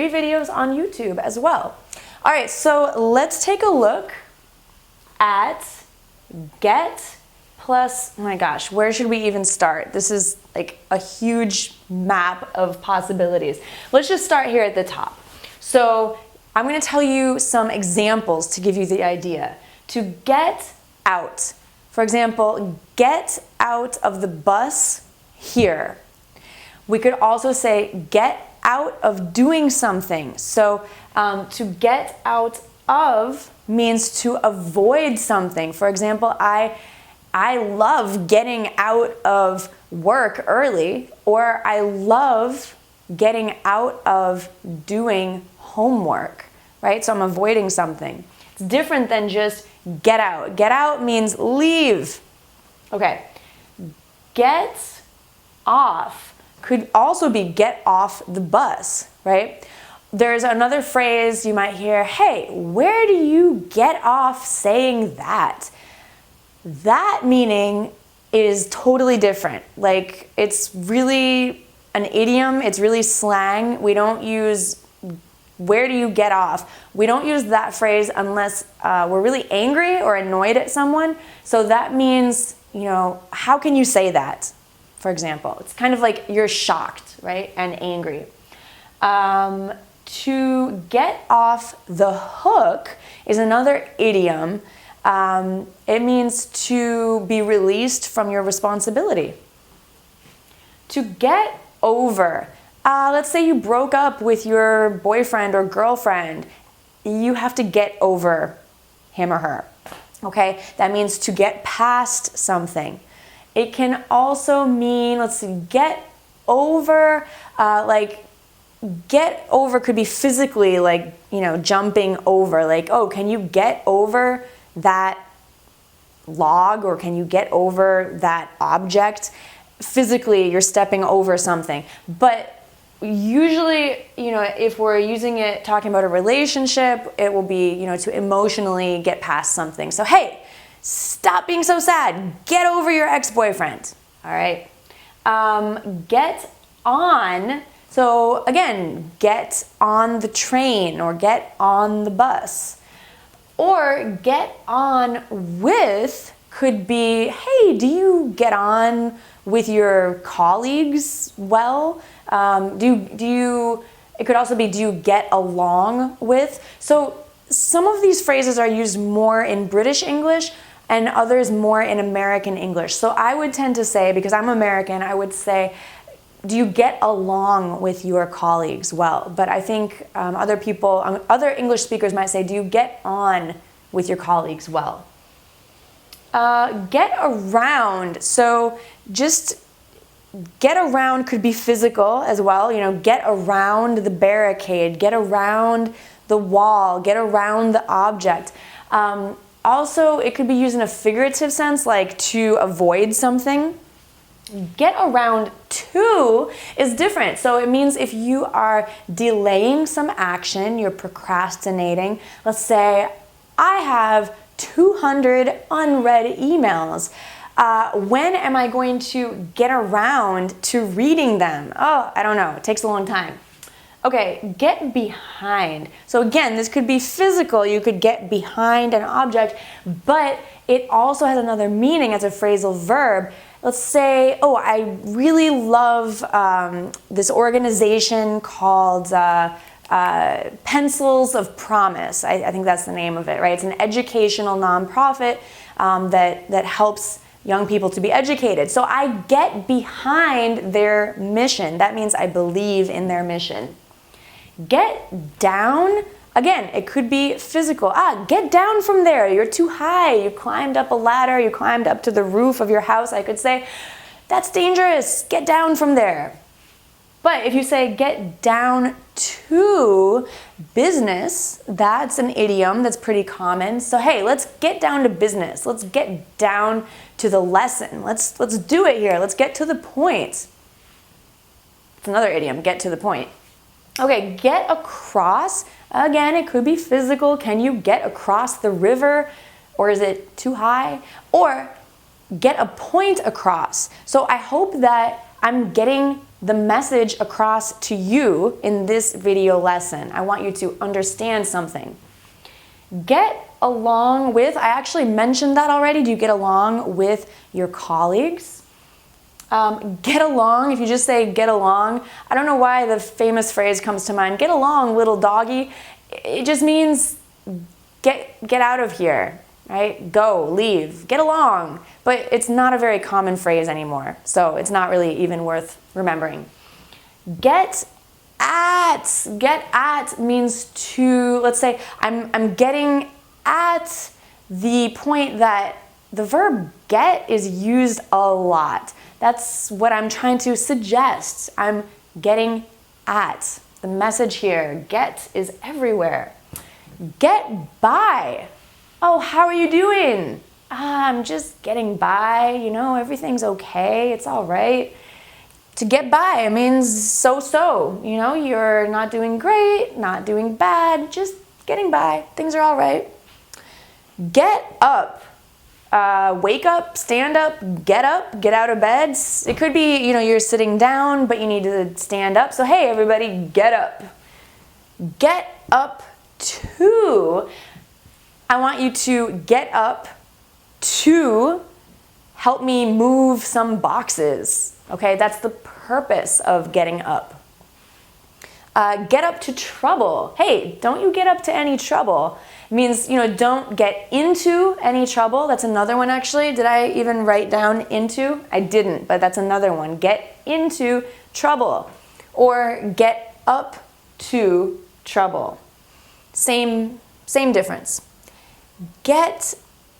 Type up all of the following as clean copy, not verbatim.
free videos on YouTube as well. All right, so let's take a look at get plus, oh my gosh, where should we even start? This is like a huge map of possibilities. Let's just start here at the top. So I'm going to tell you some examples to give you the idea. To get out, for example, get out of the bus here. We could also say get out of doing something. So to get out of means to avoid something. For example, I love getting out of work early, or I love getting out of doing homework, right? So I'm avoiding something. It's different than just get out. Get out means leave. Okay. Get off could also be get off the bus, right? There's another phrase you might hear, hey, where do you get off saying that? That meaning is totally different. Like, it's really an idiom, it's really slang. We don't use where do you get off. We don't use that phrase unless we're really angry or annoyed at someone. So that means, you know, how can you say that, for example? It's kind of like you're shocked, right, and angry. To get off the hook is another idiom. It means to be released from your responsibility. To get over. Let's say you broke up with your boyfriend or girlfriend. You have to get over him or her. Okay? That means to get past something. It can also mean, let's see, get over, like, get over could be physically, like, you know, jumping over. Like, oh, can you get over that log, or can you get over that object? Physically, you're stepping over something. But usually, you know, if we're using it talking about a relationship, it will be, you know, to emotionally get past something. So, hey, stop being so sad. Get over your ex-boyfriend. All right. Get on. So again, get on the train or get on the bus. Or get on with could be, hey, do you get on with your colleagues well? It could also be, do you get along with? So some of these phrases are used more in British English and others more in American English. So I would tend to say, because I'm American, I would say, do you get along with your colleagues well? But I think other people, other English speakers might say, do you get on with your colleagues well? Get around. So just get around could be physical as well. You know, get around the barricade, get around the wall, get around the object. Also, it could be used in a figurative sense, like to avoid something. Get around to is different. So it means if you are delaying some action, you're procrastinating. Let's say, I have 200 unread emails. When am I going to get around to reading them? Oh, I don't know. It takes a long time. Okay, get behind. So again, this could be physical. You could get behind an object, but it also has another meaning as a phrasal verb. Let's say, oh, I really love this organization called Pencils of Promise. I think that's the name of it, right? It's an educational nonprofit that helps young people to be educated. So I get behind their mission. That means I believe in their mission. Get down, again, it could be physical. Get down from there. You're too high. You climbed up a ladder. You climbed up to the roof of your house. I could say, that's dangerous. Get down from there. But if you say get down to business, that's an idiom that's pretty common. So hey, let's get down to business. Let's get down to the lesson. Let's do it here. Let's get to the point. It's another idiom, get to the point. Okay, get across. Again, it could be physical. Can you get across the river? Or is it too high? Or get a point across. So I hope that I'm getting the message across to you in this video lesson. I want you to understand something. Get along with, I actually mentioned that already. Do you get along with your colleagues? Get along, if you just say get along, I don't know why the famous phrase comes to mind, get along, little doggy. It just means get out of here, right? Go, leave, get along. But it's not a very common phrase anymore, so it's not really even worth remembering. Get at means to, let's say, I'm getting at the point that the verb get is used a lot. That's what I'm trying to suggest. I'm getting at. The message here, get is everywhere. Get by. Oh, how are you doing? I'm just getting by, you know, everything's okay, it's all right. To get by, it means so-so, you know, you're not doing great, not doing bad, just getting by, things are all right. Get up. Wake up, stand up, get out of bed. It could be, you know, you're sitting down, but you need to stand up. So, hey, everybody, get up. Get up to. I want you to get up to help me move some boxes. Okay, that's the purpose of getting up. Get up to trouble. Hey, don't you get up to any trouble. It means, you know, don't get into any trouble. That's another one actually. Did I even write down into? I didn't, but that's another one. Get into trouble. Or get up to trouble. Same difference. Get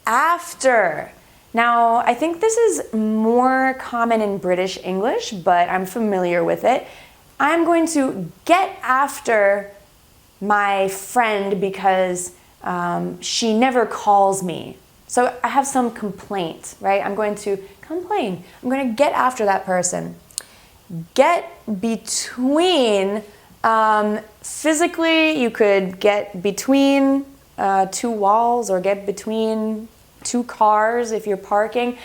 after. Now, I think this is more common in British English, but I'm familiar with it. I'm going to get after my friend because she never calls me. So I have some complaint, right? I'm going to complain. I'm going to get after that person. Get between, physically, you could get between two walls or get between two cars if you're parking.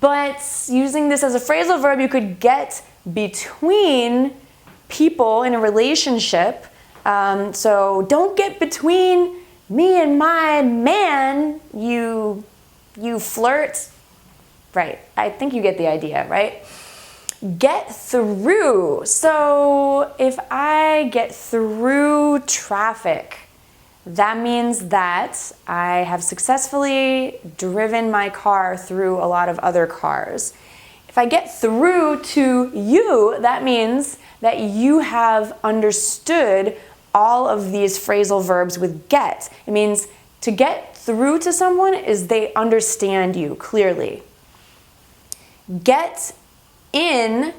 But using this as a phrasal verb, you could get between people in a relationship. So don't get between me and my man, you flirt. Right, I think you get the idea, right? Get through. So if I get through traffic, that means that I have successfully driven my car through a lot of other cars. If I get through to you, that means that you have understood all of these phrasal verbs with get. It means to get through to someone is they understand you clearly. Get in,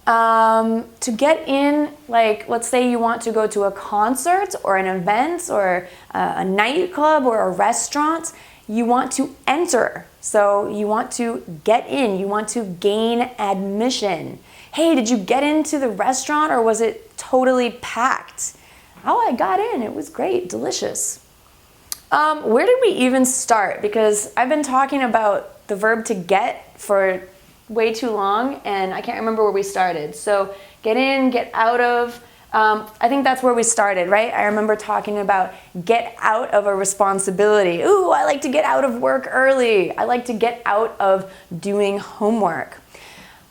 to get in, like let's say you want to go to a concert or an event or a nightclub or a restaurant, you want to enter. So you want to get in, you want to gain admission. Hey, did you get into the restaurant or was it totally packed? Oh, I got in, it was great, delicious. Where did we even start? Because I've been talking about the verb to get for way too long and I can't remember where we started. So get in, get out of, I think that's where we started, right? I remember talking about get out of a responsibility. Ooh, I like to get out of work early. I like to get out of doing homework.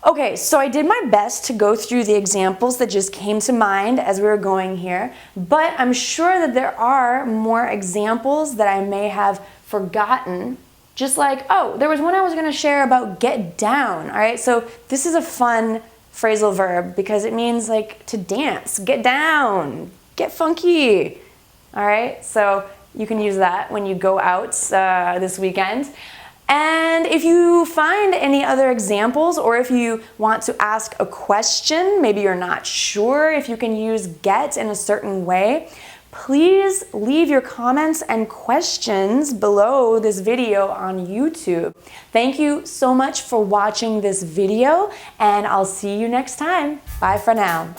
Okay, so I did my best to go through the examples that just came to mind as we were going here, but I'm sure that there are more examples that I may have forgotten. Just like, oh, there was one I was going to share about get down, all right? So this is a fun phrasal verb because it means like to dance, get down, get funky, all right? So you can use that when you go out this weekend. And if you find any other examples or if you want to ask a question, maybe you're not sure if you can use get in a certain way, please leave your comments and questions below this video on YouTube. Thank you so much for watching this video and I'll see you next time. Bye for now.